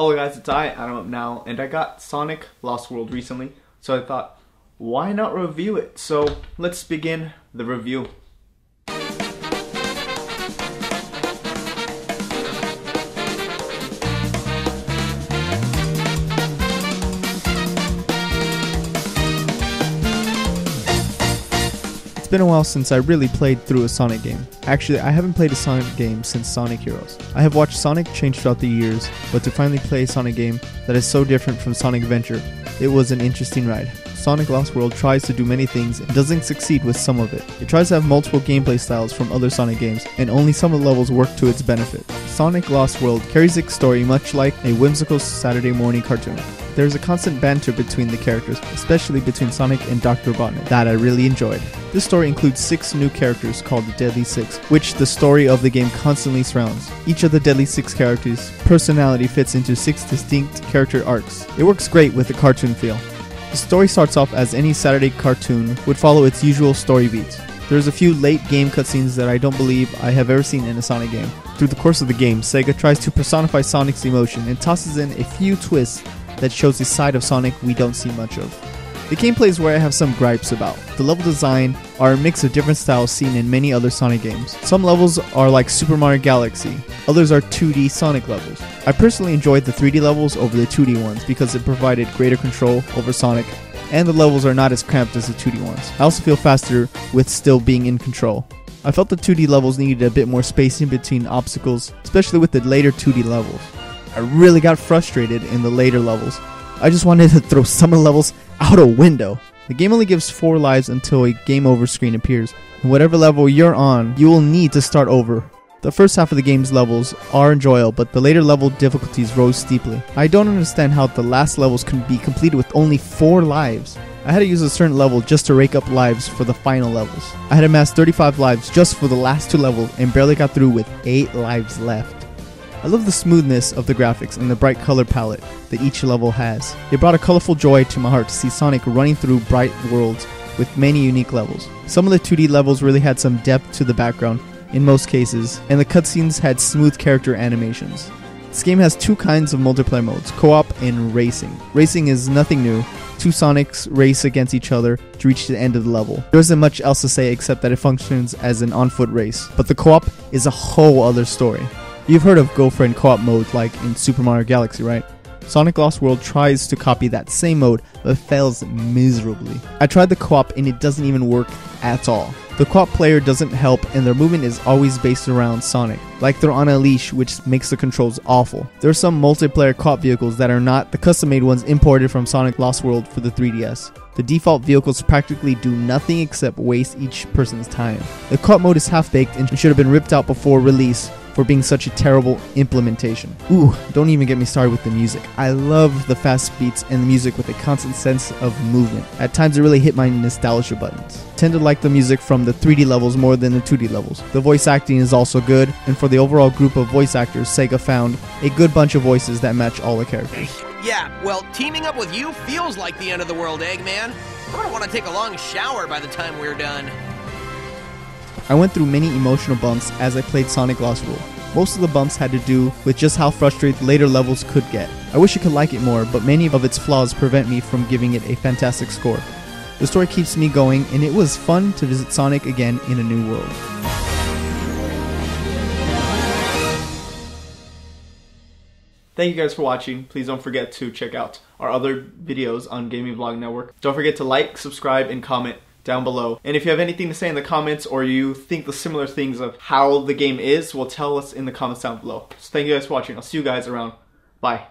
Hello guys, it's I'm up now, and I got Sonic Lost World recently, so I thought, why not review it? So let's begin the review. It's been a while since I really played through a Sonic game. Actually, I haven't played a Sonic game since Sonic Heroes. I have watched Sonic change throughout the years, but to finally play a Sonic game that is so different from Sonic Adventure, it was an interesting ride. Sonic Lost World tries to do many things and doesn't succeed with some of it. It tries to have multiple gameplay styles from other Sonic games, and only some of the levels work to its benefit. Sonic Lost World carries its story much like a whimsical Saturday morning cartoon. There's a constant banter between the characters, especially between Sonic and Dr. Robotnik, that I really enjoyed. This story includes 6 new characters called the Deadly Six, which the story of the game constantly surrounds. Each of the Deadly Six characters' personality fits into 6 distinct character arcs. It works great with the cartoon feel. The story starts off as any Saturday cartoon would follow its usual story beats. There's a few late game cutscenes that I don't believe I have ever seen in a Sonic game. Through the course of the game, Sega tries to personify Sonic's emotion and tosses in a few twists that shows a side of Sonic we don't see much of. The gameplay is where I have some gripes about. The level design are a mix of different styles seen in many other Sonic games. Some levels are like Super Mario Galaxy, others are 2D Sonic levels. I personally enjoyed the 3D levels over the 2D ones because it provided greater control over Sonic, and the levels are not as cramped as the 2D ones. I also feel faster with still being in control. I felt the 2D levels needed a bit more spacing between obstacles, especially with the later 2D levels. I really got frustrated in the later levels. I just wanted to throw some of the levels out a window. The game only gives 4 lives until a game over screen appears, and whatever level you're on, you will need to start over. The first half of the game's levels are enjoyable, but the later level difficulties rose steeply. I don't understand how the last levels can be completed with only 4 lives. I had to use a certain level just to rake up lives for the final levels. I had amassed 35 lives just for the last 2 levels and barely got through with 8 lives left. I love the smoothness of the graphics and the bright color palette that each level has. It brought a colorful joy to my heart to see Sonic running through bright worlds with many unique levels. Some of the 2D levels really had some depth to the background in most cases, and the cutscenes had smooth character animations. This game has 2 kinds of multiplayer modes, co-op and racing. Racing is nothing new. 2 Sonics race against each other to reach the end of the level. There isn't much else to say except that it functions as an on-foot race, but the co-op is a whole other story. You've heard of girlfriend co-op mode like in Super Mario Galaxy, right? Sonic Lost World tries to copy that same mode, but fails miserably. I tried the co-op and it doesn't even work at all. The co-op player doesn't help and their movement is always based around Sonic, like they're on a leash, which makes the controls awful. There are some multiplayer co-op vehicles that are not the custom-made ones imported from Sonic Lost World for the 3DS. The default vehicles practically do nothing except waste each person's time. The co-op mode is half-baked and should have been ripped out before release for being such a terrible implementation. Ooh, don't even get me started with the music. I love the fast beats and the music with a constant sense of movement. At times it really hit my nostalgia buttons. I tend to like the music from the 3D levels more than the 2D levels. The voice acting is also good, and for the overall group of voice actors, Sega found a good bunch of voices that match all the characters. Yeah, well, teaming up with you feels like the end of the world, Eggman. I'm gonna want to take a long shower by the time we're done. I went through many emotional bumps as I played Sonic Lost World. Most of the bumps had to do with just how frustrated later levels could get. I wish I could like it more, but many of its flaws prevent me from giving it a fantastic score. The story keeps me going, and it was fun to visit Sonic again in a new world. Thank you guys for watching. Please don't forget to check out our other videos on Gaming Vlog Network. Don't forget to like, subscribe, and comment down below. And if you have anything to say in the comments or you think the similar things of how the game is, well, tell us in the comments down below. So thank you guys for watching. I'll see you guys around. Bye.